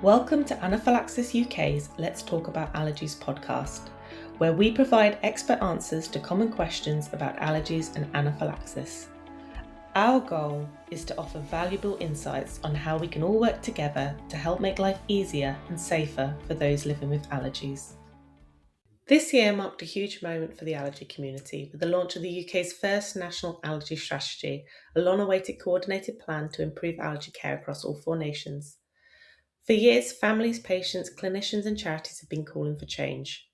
Welcome to Anaphylaxis UK's Let's Talk About Allergies podcast, where we provide expert answers to common questions about allergies and anaphylaxis. Our goal is to offer valuable insights on how we can all work together to help make life easier and safer for those living with allergies. This year marked a huge moment for the allergy community with the launch of the UK's first National Allergy Strategy, a long-awaited coordinated plan to improve allergy care across all 4 nations. For years, families, patients, clinicians and charities have been calling for change.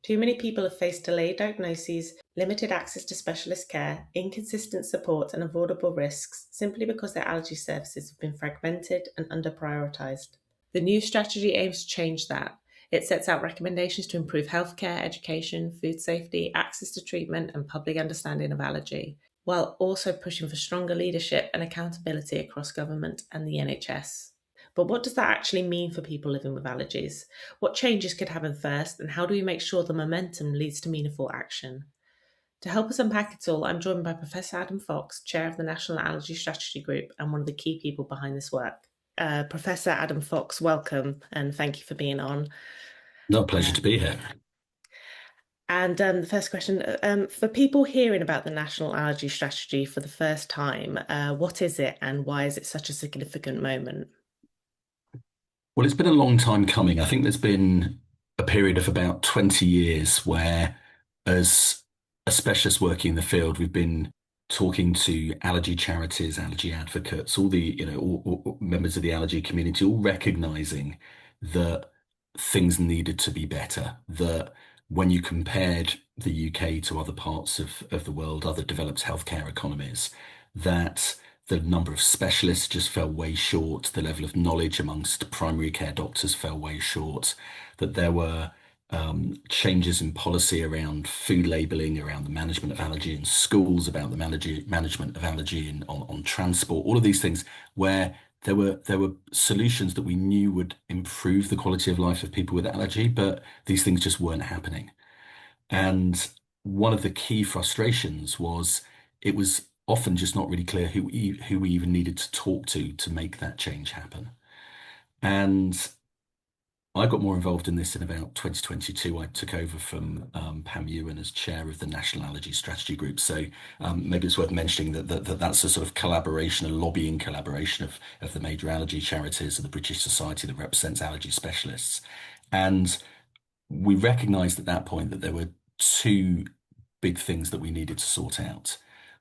Too many people have faced delayed diagnoses, limited access to specialist care, inconsistent support and avoidable risks simply because their allergy services have been fragmented and under-prioritised. The new strategy aims to change that. It sets out recommendations to improve healthcare, education, food safety, access to treatment and public understanding of allergy, while also pushing for stronger leadership and accountability across government and the NHS. But what does that actually mean for people living with allergies? What changes could happen first, and how do we make sure the momentum leads to meaningful action? To help us unpack it all, I'm joined by Professor Adam Fox, Chair of the National Allergy Strategy Group and one of the key people behind this work. Professor Adam Fox, welcome and thank you for being on. No, pleasure to be here. And the first question, for people hearing about the National Allergy Strategy for the first time, what is it and why is it such a significant moment? Well, it's been a long time coming. I think there's been a period of about 20 years where, as a specialist working in the field, we've been talking to allergy charities, allergy advocates, all the, all members of the allergy community, all recognizing that things needed to be better, that when you compared the UK to other parts of the world, other developed healthcare economies, that the number of specialists just fell way short, the level of knowledge amongst primary care doctors fell way short, that there were changes in policy around food labelling, around the management of allergy in schools, about the management of allergy on transport, all of these things where there were solutions that we knew would improve the quality of life of people with allergy, but these things just weren't happening. And one of the key frustrations was it was often just not really clear who we even needed to talk to make that change happen. And I got more involved in this in about 2022. I took over from Pam Ewan as chair of the National Allergy Strategy Group. So maybe it's worth mentioning that's a sort of collaboration, a lobbying collaboration of the major allergy charities and the British Society that represents allergy specialists. And we recognised at that point that there were 2 big things that we needed to sort out.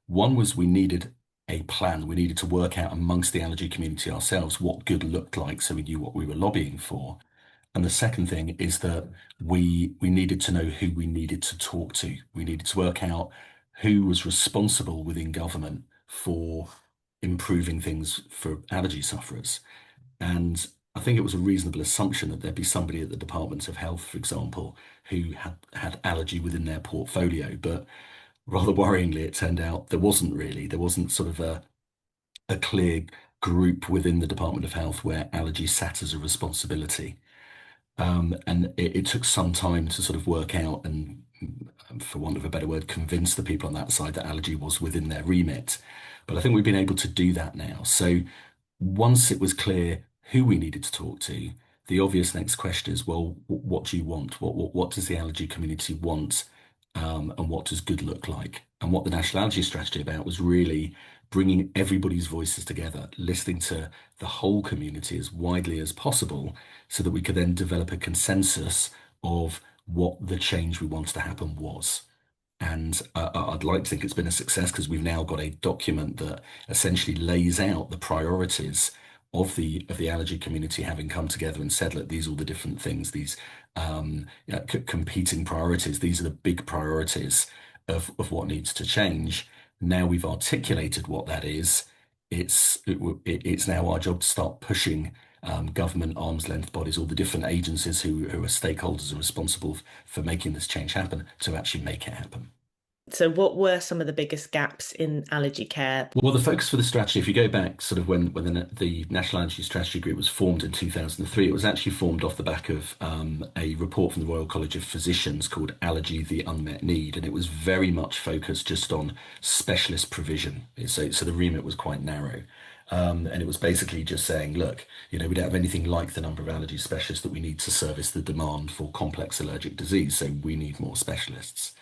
One was we needed a plan. We needed to work out amongst the allergy community ourselves what good looked like so we knew what we were lobbying for. And the second thing is that we needed to know who we needed to talk to. We needed to work out who was responsible within government for improving things for allergy sufferers. And I think it was a reasonable assumption that there'd be somebody at the Department of Health, for example, who had allergy within their portfolio. But rather worryingly, it turned out there wasn't really. There wasn't sort of a clear group within the Department of Health where allergy sat as a responsibility. And it took some time to sort of work out and, for want of a better word, convince the people on that side that allergy was within their remit. But I think we've been able to do that now. So once it was clear who we needed to talk to, the obvious next question is, well, what do you want? What does the allergy community want? And what does good look like? And what the National Allergy Strategy about was really bringing everybody's voices together, listening to the whole community as widely as possible so that we could then develop a consensus of what the change we wanted to happen was. And I'd like to think it's been a success because we've now got a document that essentially lays out the priorities of the allergy community having come together and said, look, these are all the different things, these competing priorities. These are the big priorities of what needs to change. Now we've articulated what that is. It's now our job to start pushing government, arm's length bodies, all the different agencies who are stakeholders and responsible for making this change happen to actually make it happen. So what were some of the biggest gaps in allergy care? Well, the focus for the strategy, if you go back sort of when the National Allergy Strategy Group was formed in 2003, it was actually formed off the back of a report from the Royal College of Physicians called Allergy, the Unmet Need. And it was very much focused just on specialist provision. So the remit was quite narrow. And it was basically just saying, look, we don't have anything like the number of allergy specialists that we need to service the demand for complex allergic disease. So we need more specialists.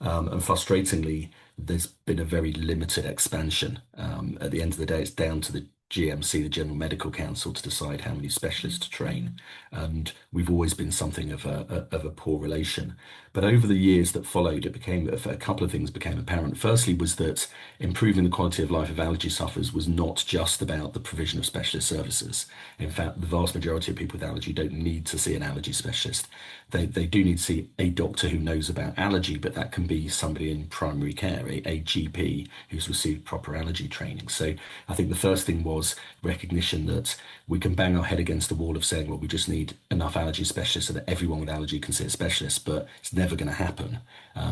And frustratingly, there's been a very limited expansion. At the end of the day, it's down to the GMC, the General Medical Council, to decide how many specialists to train. And we've always been something of a poor relation. But over the years that followed, a couple of things became apparent. Firstly, was that improving the quality of life of allergy sufferers was not just about the provision of specialist services. In fact, the vast majority of people with allergy don't need to see an allergy specialist. They do need to see a doctor who knows about allergy, but that can be somebody in primary care, a GP who's received proper allergy training. So I think the first thing was recognition that we can bang our head against the wall of saying, well, we just need enough allergy specialists so that everyone with allergy can see a specialist, but it's never going to happen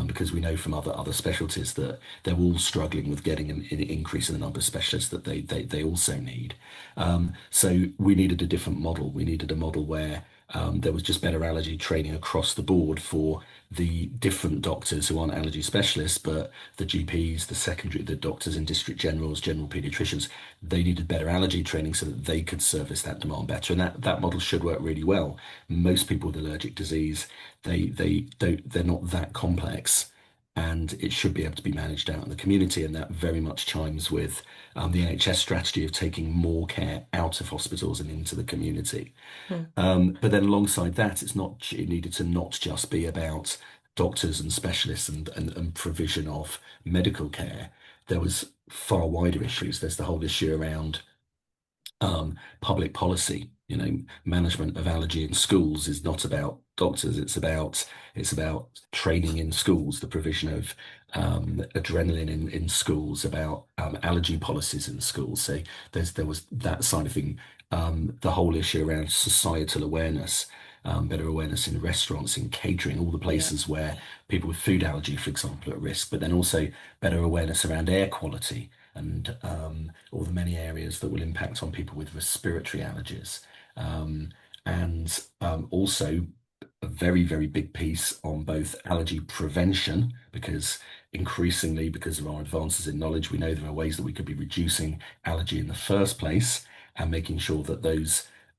because we know from other specialties that they're all struggling with getting an increase in the number of specialists that they also need. So we needed a different model. We needed a model where there was just better allergy training across the board for the different doctors who aren't allergy specialists, but the GPs, the doctors in district generals, general pediatricians, they needed better allergy training so that they could service that demand better. And that model should work really well. Most people with allergic disease, they're not that complex. And it should be able to be managed out in the community. And that very much chimes with the NHS strategy of taking more care out of hospitals and into the community. Hmm. But then alongside that, it needed to not just be about doctors and specialists and provision of medical care. There was far wider issues. There's the whole issue around public policy. Management of allergy in schools is not about doctors. It's about training in schools, the provision of adrenaline in schools, about allergy policies in schools. So there was that side of thing. The whole issue around societal awareness, better awareness in restaurants, in catering, all the Yeah. places where people with food allergy, for example, are at risk, but then also better awareness around air quality and all the many areas that will impact on people with respiratory allergies. And also a very, very big piece on both allergy prevention, because increasingly, because of our advances in knowledge, we know there are ways that we could be reducing allergy in the first place and making sure that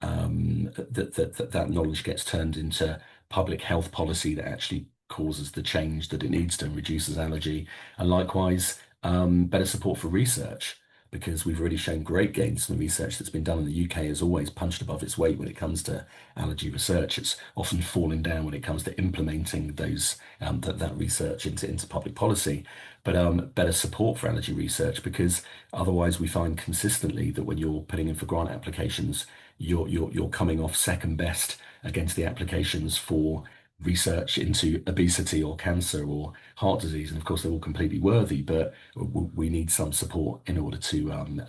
that knowledge gets turned into public health policy that actually causes the change that it needs to and reduces allergy. And likewise, better support for research, because we've already shown great gains from the research that's been done in the UK has always punched above its weight when it comes to allergy research. It's often falling down when it comes to implementing that research into public policy. But better support for allergy research, because otherwise we find consistently that when you're putting in for grant applications, you're coming off second best against the applications for research into obesity or cancer or heart disease. And of course, they're all completely worthy, but we need some support in order to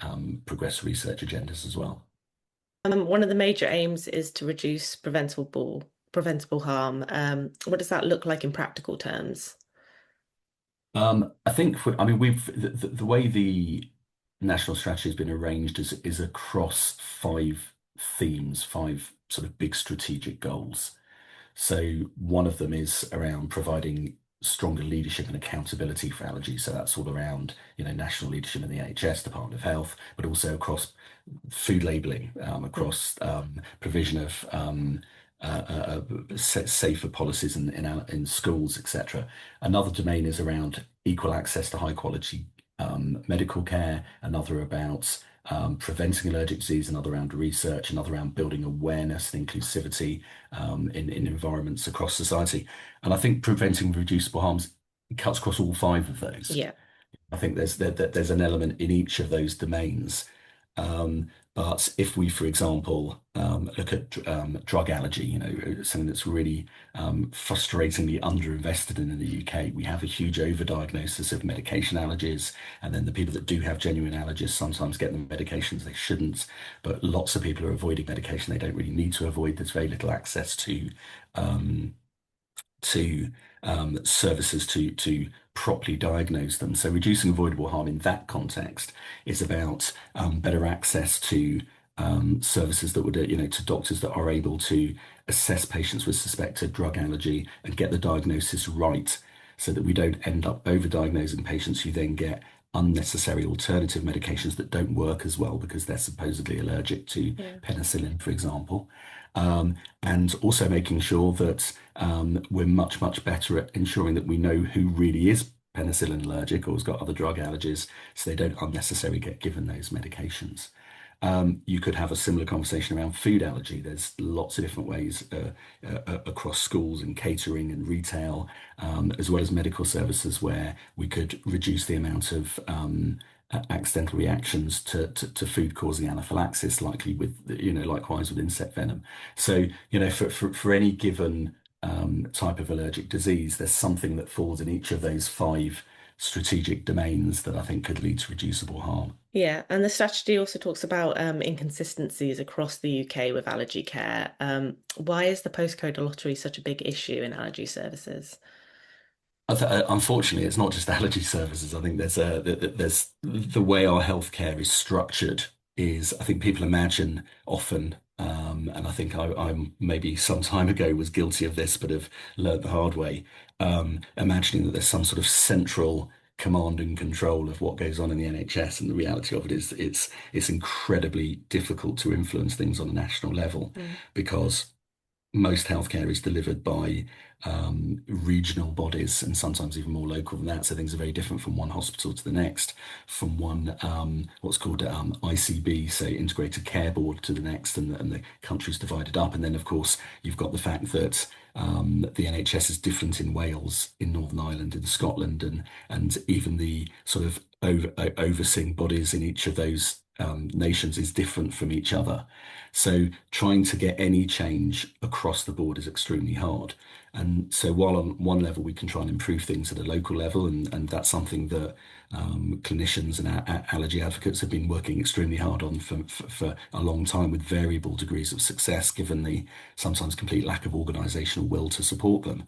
progress research agendas as well. One of the major aims is to reduce preventable harm. What does that look like in practical terms? I think I mean the way the national strategy has been arranged is across five themes, five sort of big strategic goals. So one of them is around providing stronger leadership and accountability for allergies. So that's all around, national leadership in the NHS, Department of Health, but also across food labelling, across provision of safer policies in schools, etc. Another domain is around equal access to high quality medical care, another about preventing allergic disease, another around research, another around building awareness and inclusivity in environments across society. And I think preventing reducible harms cuts across all five of those. Yeah. I think there's an element in each of those domains. But if we, for example, look at drug allergy, something that's really frustratingly underinvested in the UK, we have a huge overdiagnosis of medication allergies, and then the people that do have genuine allergies sometimes get the medications they shouldn't. But lots of people are avoiding medication they don't really need to avoid. There's very little access to services to properly diagnose them. So reducing avoidable harm in that context is about better access to services that would, to doctors that are able to assess patients with suspected drug allergy and get the diagnosis right so that we don't end up overdiagnosing patients who then get unnecessary alternative medications that don't work as well because they're supposedly allergic to Yeah. penicillin, for example. And also making sure that we're much, much better at ensuring that we know who really is penicillin allergic or has got other drug allergies so they don't unnecessarily get given those medications. You could have a similar conversation around food allergy. There's lots of different ways across schools and catering and retail, as well as medical services, where we could reduce the amount of accidental reactions to food causing anaphylaxis, likely with, likewise with insect venom. So, for any given type of allergic disease, there's something that falls in each of those five strategic domains that I think could lead to reducible harm. Yeah, and the strategy also talks about inconsistencies across the UK with allergy care. Why is the postcode lottery such a big issue in allergy services? Unfortunately, it's not just allergy services. I think there's the way our healthcare is structured is I think people imagine often, and I think I'm maybe some time ago was guilty of this, but have learned the hard way, imagining that there's some sort of central command and control of what goes on in the NHS, and the reality of it is it's incredibly difficult to influence things on a national level Mm. because most healthcare is delivered by regional bodies and sometimes even more local than that. So things are very different from one hospital to the next, from one what's called ICB, so Integrated Care Board, to the next, and the country's divided up. And then, of course, you've got the fact that the NHS is different in Wales, in Northern Ireland, in Scotland, and even the sort of overseeing bodies in each of those nations is different from each other. So trying to get any change across the board is extremely hard. And so while on one level we can try and improve things at a local level, and that's something that clinicians and allergy advocates have been working extremely hard on for a long time with variable degrees of success, given the sometimes complete lack of organisational will to support them.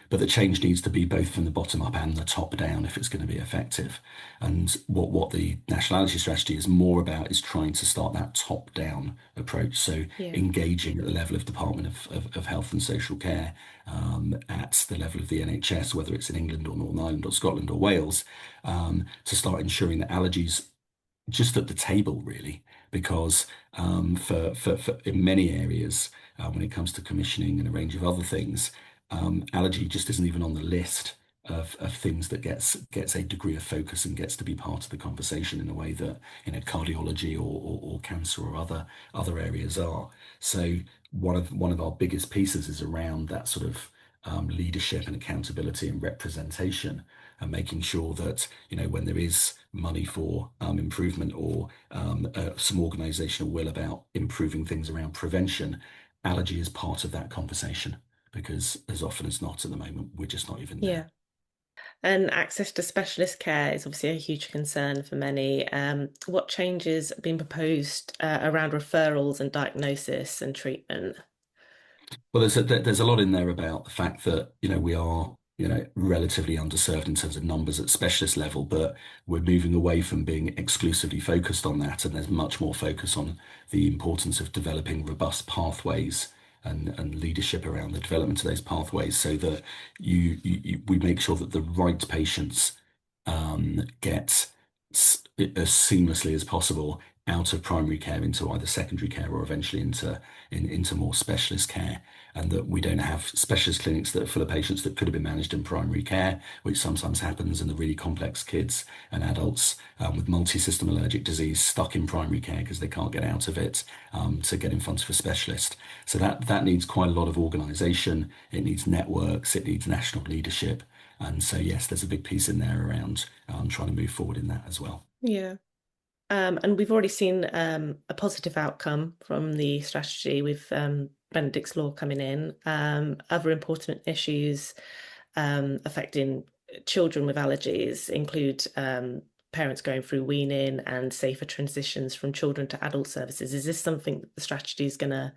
But the change needs to be both from the bottom up and the top down if it's going to be effective. And what the National Allergy Strategy is more about is trying to start that top down approach. So Yeah. engaging at the level of Department of Health and Social Care, at the level of the NHS, whether it's in England or Northern Ireland or Scotland or Wales, to start ensuring that allergies just at the table, really, because for in many areas, when it comes to commissioning and a range of other things, allergy just isn't even on the list of things that gets a degree of focus and gets to be part of the conversation in a way that cardiology or cancer or other areas are. So one of our biggest pieces is around that sort of leadership and accountability and representation, and making sure that when there is money for improvement or some organisational will about improving things around prevention, allergy is part of that conversation, because as often as not at the moment we're just not even Yeah. there. And access to specialist care is obviously a huge concern for many. What changes are being proposed around referrals and diagnosis and treatment? Well, there's a lot in there about the fact that we are relatively underserved in terms of numbers at specialist level, but we're moving away from being exclusively focused on that, and there's much more focus on the importance of developing robust pathways and leadership around the development of those pathways, so that we make sure that the right patients get as seamlessly as possible out of primary care into either secondary care or eventually into more specialist care, and that we don't have specialist clinics that are full of patients that could have been managed in primary care, which sometimes happens, and the really complex kids and adults with multi-system allergic disease stuck in primary care because they can't get out of it, to get in front of a specialist. So that needs quite a lot of organisation. It needs networks. It needs national leadership. And so, yes, there's a big piece in there around trying to move forward in that as well. Yeah. And we've already seen a positive outcome from the strategy with Benedict's law coming in. Other important issues affecting children with allergies include parents going through weaning and safer transitions from children to adult services. Is this something that the strategy is going to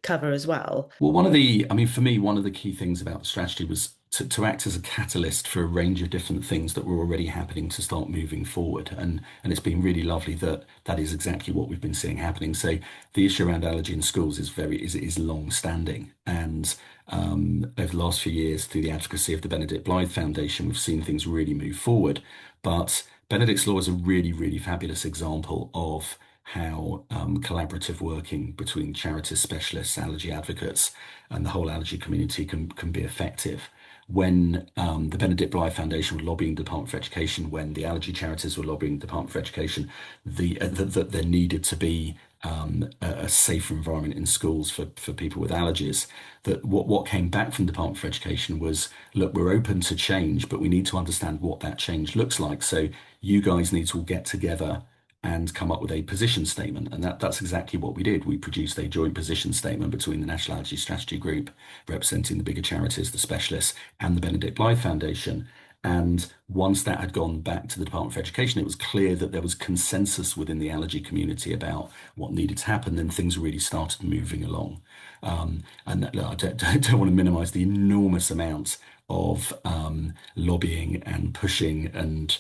cover as well? Well, I mean, for me, one of the key things about the strategy was to act as a catalyst for a range of different things that were already happening to start moving forward. And it's been really lovely that that is exactly what we've been seeing happening. So the issue around allergy in schools is long standing. And over the last few years, through the advocacy of the Benedict Blythe Foundation, we've seen things really move forward. But Benedict's Law is a really, really fabulous example of how collaborative working between charities, specialists, allergy advocates, and the whole allergy community can be effective. When the Benedict Blythe Foundation were lobbying the Department for Education, when the allergy charities were lobbying the Department for Education, that there needed to be a safer environment in schools for people with allergies. That what came back from the Department for Education was, look, we're open to change, but we need to understand what that change looks like. So you guys need to all get together and come up with a position statement. And that's exactly what we did. We produced a joint position statement between the National Allergy Strategy Group, representing the bigger charities, the specialists, and the Benedict Blythe Foundation. And once that had gone back to the Department for Education, it was clear that there was consensus within the allergy community about what needed to happen. Then things really started moving along. And I don't want to minimize the enormous amount of lobbying and pushing and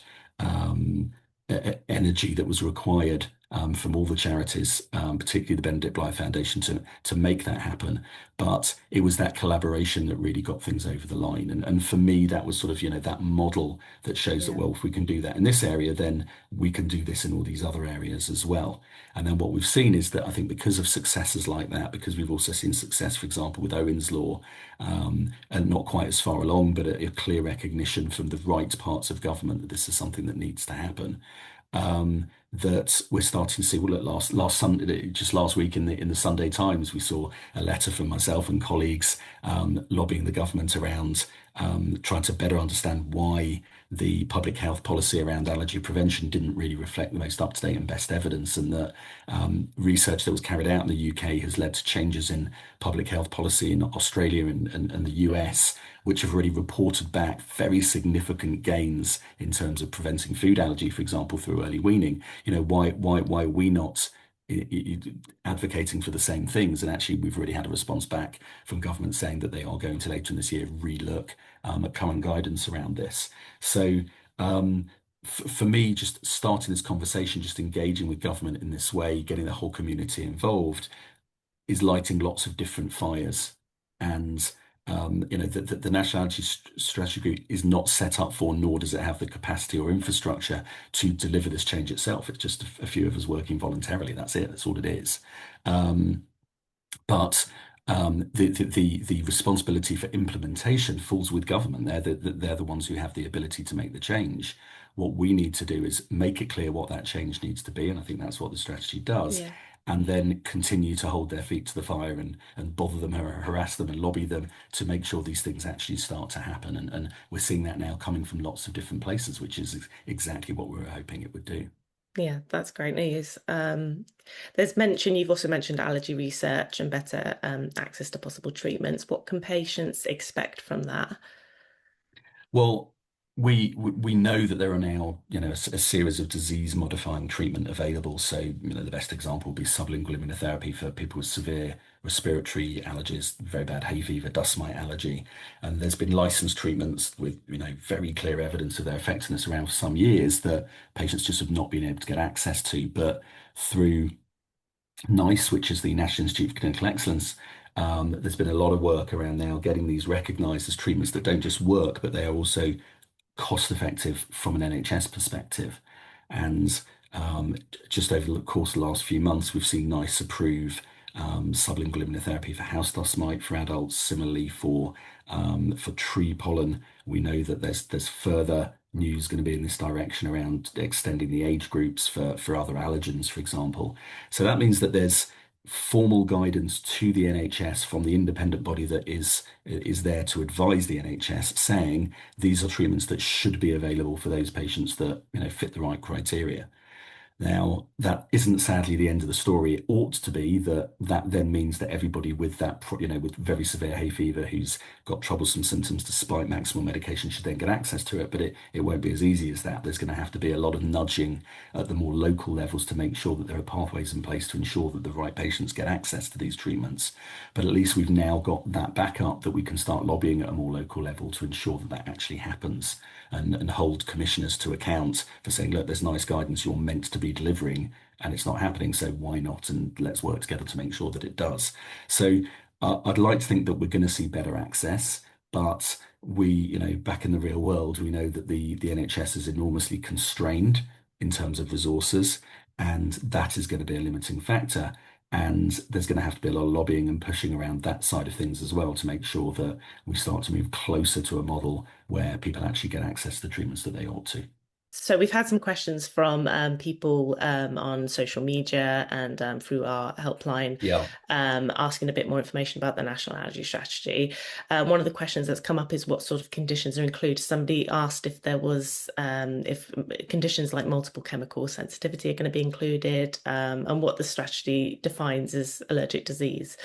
energy that was required from all the charities, particularly the Benedict Blythe Foundation, to make that happen. But it was that collaboration that really got things over the line. And for me, that was sort of, that model that shows that, Yeah. well, if we can do that in this area, then we can do this in all these other areas as well. And then what we've seen is that I think because of successes like that, because we've also seen success, for example, with Owen's Law, and not quite as far along, but a clear recognition from the right parts of government that this is something that needs to happen. That we're starting to see. Well, look, last Sunday, just last week in the Sunday Times, we saw a letter from myself and colleagues lobbying the government around trying to better understand why the public health policy around allergy prevention didn't really reflect the most up-to-date and best evidence, and that research that was carried out in the UK has led to changes in public health policy in Australia and the US, which have already reported back very significant gains in terms of preventing food allergy, for example, through early weaning. Why are we not advocating for the same things? And actually, we've already had a response back from government saying that they are going to later in this year relook at current guidance around this. So for me, just starting this conversation, just engaging with government in this way, getting the whole community involved, is lighting lots of different fires. And the National Allergy Strategy Group is not set up for, nor does it have the capacity or infrastructure to deliver this change itself. It's just a few of us working voluntarily. That's it. That's all it is. But the responsibility for implementation falls with government. They're the ones who have the ability to make the change. What we need to do is make it clear what that change needs to be, and I think that's what the strategy does. Yeah. And then continue to hold their feet to the fire and bother them, harass them, and lobby them to make sure these things actually start to happen. And we're seeing that now coming from lots of different places, which is exactly what we were hoping it would do. Yeah, that's great news. You've also mentioned allergy research and better access to possible treatments. What can patients expect from that? Well, we know that there are now, a series of disease-modifying treatment available. So, the best example would be sublingual immunotherapy for people with severe respiratory allergies, very bad hay fever, dust mite allergy. And there's been licensed treatments with, very clear evidence of their effectiveness around for some years that patients just have not been able to get access to. But through NICE, which is the National Institute for Clinical Excellence, there's been a lot of work around now getting these recognised as treatments that don't just work, but they are also cost effective from an NHS perspective. And just over the course of the last few months, we've seen NICE approve sublingual immunotherapy for house dust mite for adults. Similarly, for tree pollen, we know that there's further news going to be in this direction around extending the age groups for other allergens, for example. So that means that there's formal guidance to the NHS from the independent body that is there to advise the NHS, saying these are treatments that should be available for those patients that fit the right criteria. Now, that isn't sadly the end of the story. It ought to be that that then means that everybody with with very severe hay fever who's got troublesome symptoms despite maximal medication should then get access to it. But it won't be as easy as that. There's going to have to be a lot of nudging at the more local levels to make sure that there are pathways in place to ensure that the right patients get access to these treatments. But at least we've now got that backup that we can start lobbying at a more local level to ensure that that actually happens and hold commissioners to account for saying, look, there's nice guidance you're meant to be delivering and it's not happening, so why not? And let's work together to make sure that it does. So I'd like to think that we're going to see better access, but back in the real world, we know that the NHS is enormously constrained in terms of resources, and that is going to be a limiting factor. And there's going to have to be a lot of lobbying and pushing around that side of things as well to make sure that we start to move closer to a model where people actually get access to the treatments that they ought to. So we've had some questions from people on social media and through our helpline Yeah. asking a bit more information about the National Allergy Strategy. One of the questions that's come up is what sort of conditions are included. Somebody asked if there was if conditions like multiple chemical sensitivity are going to be included, and what the strategy defines as allergic disease.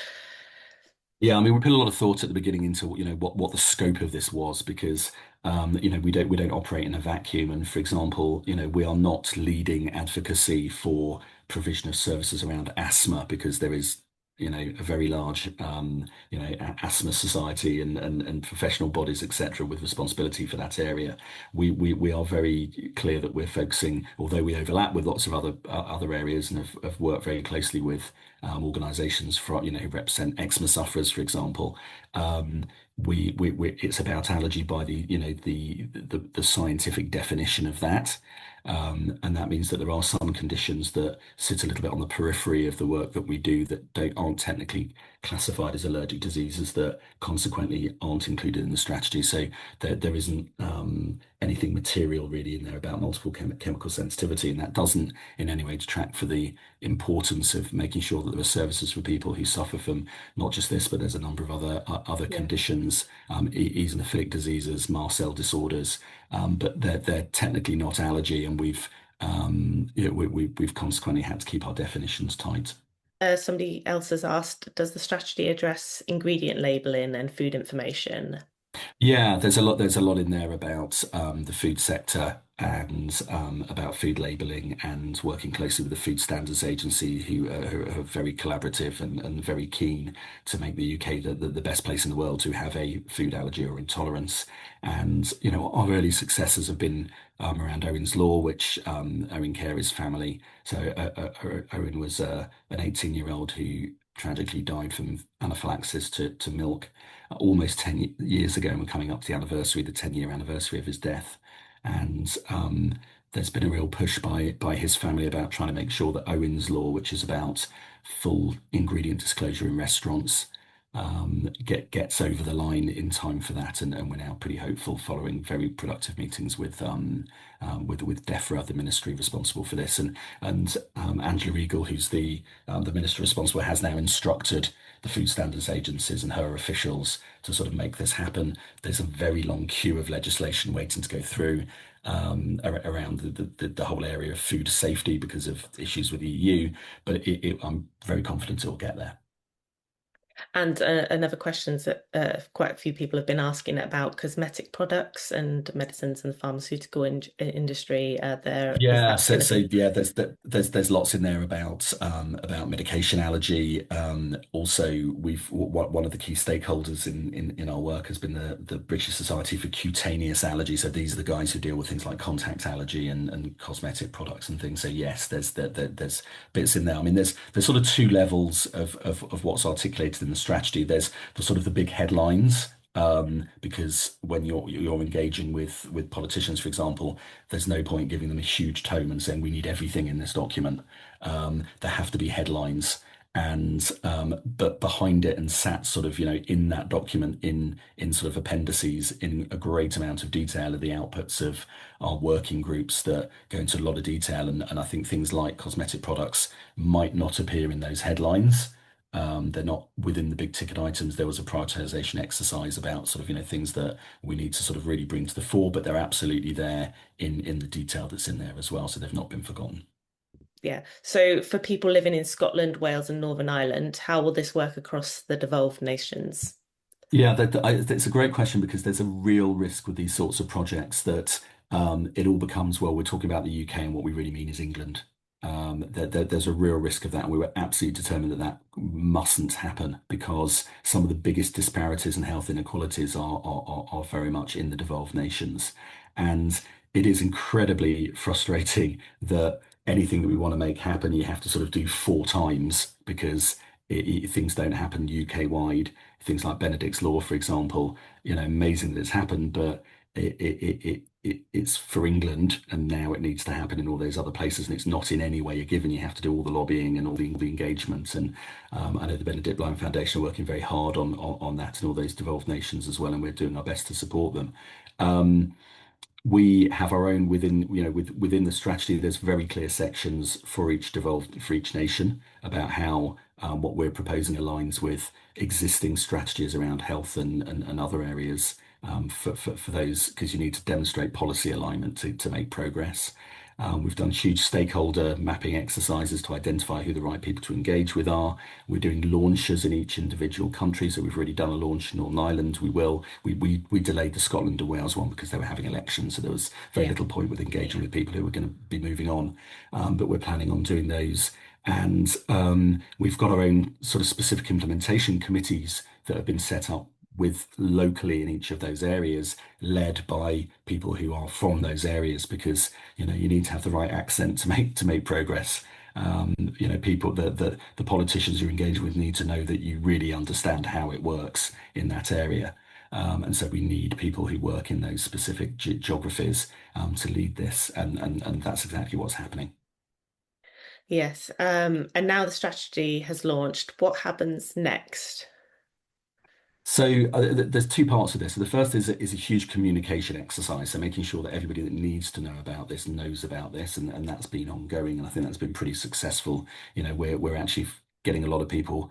Yeah, I mean, we put a lot of thought at the beginning into, what the scope of this was because, we don't operate in a vacuum. And for example, we are not leading advocacy for provision of services around asthma because there is, a very large, asthma society and professional bodies, etc., with responsibility for that area. We are very clear that we're focusing, although we overlap with lots of other areas and have worked very closely with organisations for who represent eczema sufferers, for example. It's about allergy by the scientific definition of that. And that means that there are some conditions that sit a little bit on the periphery of the work that we do that aren't technically classified as allergic diseases that consequently aren't included in the strategy. So there isn't anything material really in there about multiple chemical sensitivity, and that doesn't in any way detract for the importance of making sure that there are services for people who suffer from not just this, but there's a number of other Yeah. conditions, eosinophilic diseases, mast cell disorders, but they're technically not allergy, and we've consequently had to keep our definitions tight. Somebody else has asked, does the strategy address ingredient labeling and food information? Yeah, there's a lot in there about the food sector and about food labeling and working closely with the Food Standards Agency, who are very collaborative and very keen to make the UK the best place in the world to have a food allergy or intolerance. And our early successes have been around Owen's Law, which Owen Carey's family. So Owen was an 18-year-old who tragically died from anaphylaxis to milk almost 10 years ago, and we're coming up to the 10-year anniversary of his death. And there's been a real push by his family about trying to make sure that Owen's Law, which is about full ingredient disclosure in restaurants, gets over the line in time for that. And we're now pretty hopeful following very productive meetings with DEFRA, the ministry responsible for this. And Angela Regal, who's the minister responsible, has now instructed the food standards agencies and her officials to sort of make this happen. There's a very long queue of legislation waiting to go through around the whole area of food safety because of issues with the EU, but I'm very confident it will get there. And another question that quite a few people have been asking about cosmetic products and medicines and the pharmaceutical industry. Is Yeah, that so going to so be? yeah, there's lots in there about medication allergy. Also, one of the key stakeholders in our work has been the British Society for Cutaneous Allergy. So these are the guys who deal with things like contact allergy and cosmetic products and things. So yes, there's bits in there. I mean, there's sort of two levels of what's articulated in the strategy. There's the sort of the big headlines. Because when you're engaging with politicians, for example, there's no point giving them a huge tome and saying we need everything in this document. There have to be headlines, and but behind it and sat sort of in that document in sort of appendices in a great amount of detail are the outputs of our working groups that go into a lot of detail, and I think things like cosmetic products might not appear in those headlines. They're not within the big ticket items. There was a prioritization exercise about sort of, things that we need to sort of really bring to the fore, but they're absolutely there in the detail that's in there as well. So they've not been forgotten. Yeah. So for people living in Scotland, Wales, and Northern Ireland, how will this work across the devolved nations? Yeah, it's a great question because there's a real risk with these sorts of projects that it all becomes, well, we're talking about the UK and what we really mean is England. There's a real risk of that. And we were absolutely determined that that mustn't happen because some of the biggest disparities and health inequalities are very much in the devolved nations. And it is incredibly frustrating that anything that we want to make happen, you have to sort of do four times because things don't happen UK wide. Things like Benedict's Law, for example, amazing that it's happened, but it's for England, and now it needs to happen in all those other places, and it's not in any way a given. You have to do all the lobbying and all the engagement, and I know the Benedict Blind Foundation are working very hard on that and all those devolved nations as well, and we're doing our best to support them. Um, we have our own within the strategy. There's very clear sections for each nation about how what we're proposing aligns with existing strategies around health and other areas for those because you need to demonstrate policy alignment to make progress. We've done huge stakeholder mapping exercises to identify who the right people to engage with are. We're doing launches in each individual country. So we've already done a launch in Northern Ireland. We delayed the Scotland and Wales one because they were having elections. So there was very Yeah. little point with engaging with people who were going to be moving on. But we're planning on doing those. And we've got our own sort of specific implementation committees that have been set up with locally in each of those areas, led by people who are from those areas, because you need to have the right accent to make progress. People the politicians you engage with need to know that you really understand how it works in that area. And so we need people who work in those specific geographies to lead this, and that's exactly what's happening. Yes. And now the strategy has launched. What happens next? So there's two parts of this. So the first is a huge communication exercise. So making sure that everybody that needs to know about this knows about this, and that's been ongoing, and I think that's been pretty successful. We're actually getting a lot of people,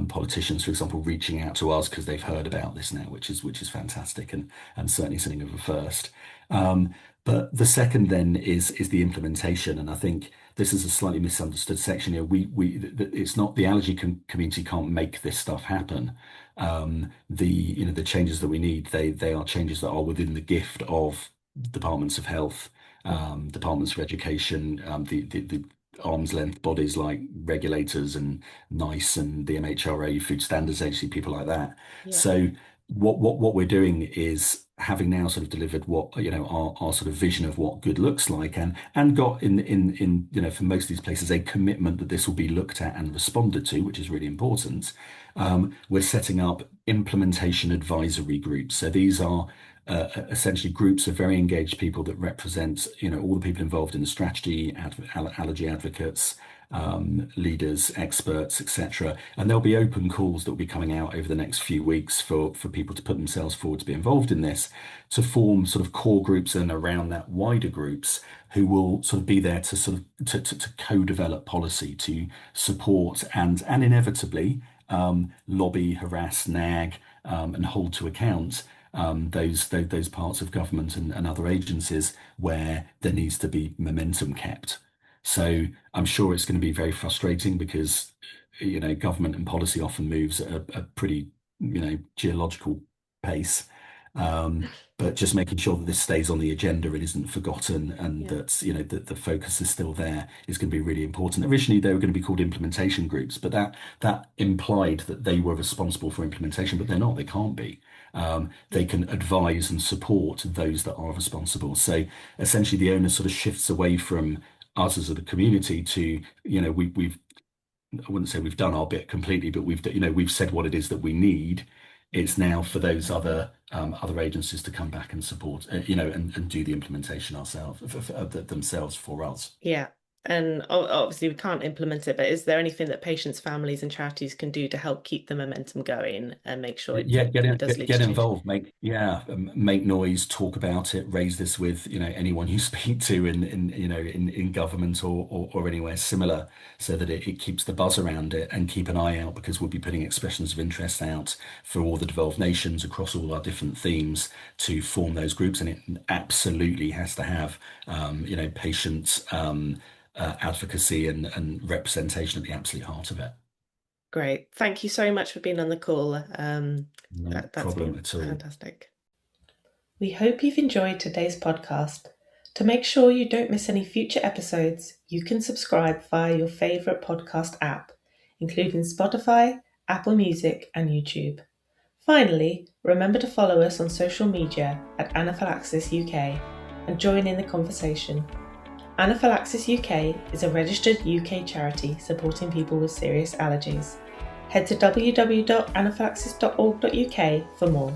politicians, for example, reaching out to us because they've heard about this now, which is fantastic, and certainly something of a first. But the second then is the implementation, and I think this is a slightly misunderstood section here. It's not the allergy community can't make this stuff happen. The changes that we need, they are changes that are within the gift of departments of health, departments of education, the arm's length bodies like regulators and NICE and the MHRA, Food Standards Agency, people like that. Yeah. So what we're doing is having now sort of delivered what our sort of vision of what good looks like, and got in for most of these places a commitment that this will be looked at and responded to, which is really important. We're setting up implementation advisory groups. So these are essentially groups of very engaged people that represent, all the people involved in the strategy, allergy advocates, leaders, experts, etc. And there'll be open calls that will be coming out over the next few weeks for people to put themselves forward to be involved in this, to form sort of core groups and around that wider groups who will sort of be there to sort of to co-develop policy, to support and inevitably lobby, harass, nag, and hold to account those parts of government and other agencies where there needs to be momentum kept. So I'm sure it's going to be very frustrating because government and policy often moves at a pretty geological pace. But just making sure that this stays on the agenda and isn't forgotten, and Yeah. that that the focus is still there, is going to be really important. Originally, they were going to be called implementation groups, but that implied that they were responsible for implementation, but they're not. They can't be. They can advise and support those that are responsible. So essentially, the onus sort of shifts away from us as a community to we've I wouldn't say we've done our bit completely, but we've said what it is that we need. It's now for those other agencies to come back and support, and do the implementation ourselves themselves for us. Yeah. And obviously we can't implement it, but is there anything that patients, families, and charities can do to help keep the momentum going and make sure it Yeah, definitely does lead to get change? involved, make noise, talk about it, raise this with anyone you speak to in government or anywhere similar, so that it keeps the buzz around it, and keep an eye out because we'll be putting expressions of interest out for all the devolved nations across all our different themes to form those groups, and it absolutely has to have patient advocacy and representation at the absolute heart of it. Great. Thank you so much for being on the call. No That's problem been at all. fantastic. We hope you've enjoyed today's podcast. To make sure you don't miss any future episodes, you can subscribe via your favourite podcast app, including Spotify, Apple Music, and YouTube. Finally, remember to follow us on social media at Anaphylaxis UK and join in the conversation. Anaphylaxis UK is a registered UK charity supporting people with serious allergies. Head to www.anaphylaxis.org.uk for more.